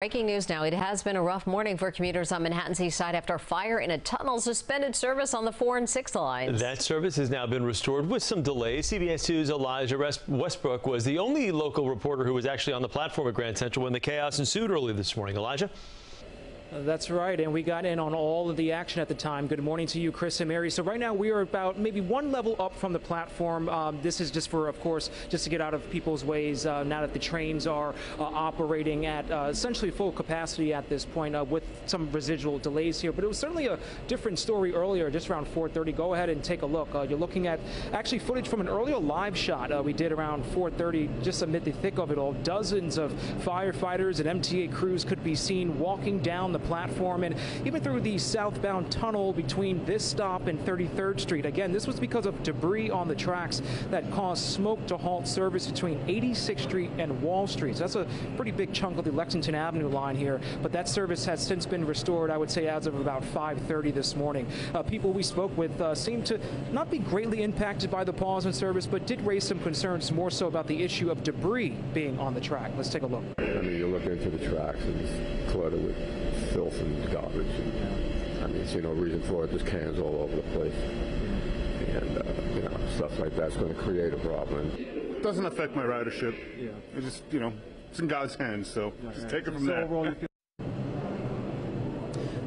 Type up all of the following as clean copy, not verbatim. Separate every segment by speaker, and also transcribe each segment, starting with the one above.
Speaker 1: Breaking news now. It has been a rough morning for commuters on Manhattan's east side after a fire in a tunnel suspended service on the 4 and 6 lines.
Speaker 2: That service has now been restored with some delays. CBS 2's Elijah Westbrook was the only local reporter who was actually on the platform at Grand Central when the chaos ensued early this morning. Elijah?
Speaker 3: That's right, and we got in on all of the action at the time. Good morning to you, Chris and Mary. So right now we are about maybe one level up from the platform. This is just for, of course, just to get out of people's ways now that the trains are operating at essentially full capacity at this point with some residual delays here. But it was certainly a different story earlier, just around 4:30. Go ahead and take a look. You're looking at actually footage from an earlier live shot we did around 4:30, just amid the thick of it all. Dozens of firefighters and MTA crews could be seen walking down the platform and even through the southbound tunnel between this stop and 33rd Street. Again, this was because of debris on the tracks that caused smoke to halt service between 86th Street and Wall Street. So that's a pretty big chunk of the Lexington Avenue line here, but that service has since been restored, I would say, as of about 5:30 this morning. People we spoke with seemed to not be greatly impacted by the pause in service, but did raise some concerns more so about the issue of debris being on the track. Let's take a look.
Speaker 4: I mean, you look into the tracks and it's cluttered with filth and garbage. And, I mean, see no reason for it. There's cans all over the place. And, you know, stuff like that's going to create a problem.
Speaker 5: It doesn't affect my ridership. Yeah. It's just, you know, it's in God's hands, so just take it from there.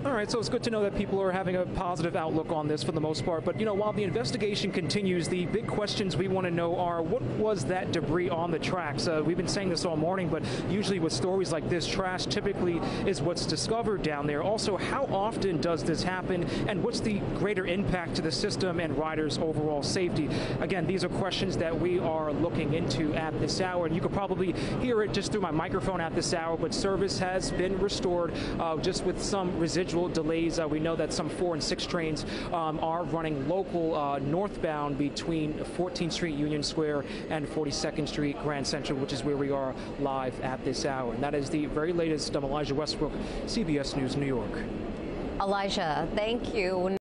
Speaker 3: All right, so it's good to know that people are having a positive outlook on this for the most part. But, you know, while the investigation continues, the big questions we want to know are, what was that debris on the tracks? We've been saying this all morning, but usually with stories like this, trash typically is what's discovered down there. Also, how often does this happen, and what's the greater impact to the system and riders' overall safety? Again, these are questions that we are looking into at this hour, and you could probably hear it just through my microphone at this hour, but service has been restored just with some residual delays. We know that some 4 and 6 trains are running local northbound between 14th Street Union Square and 42nd Street Grand Central, which is where we are live at this hour. And that is the very latest. I'm Elijah Westbrook, CBS News, New York.
Speaker 1: Elijah, thank you.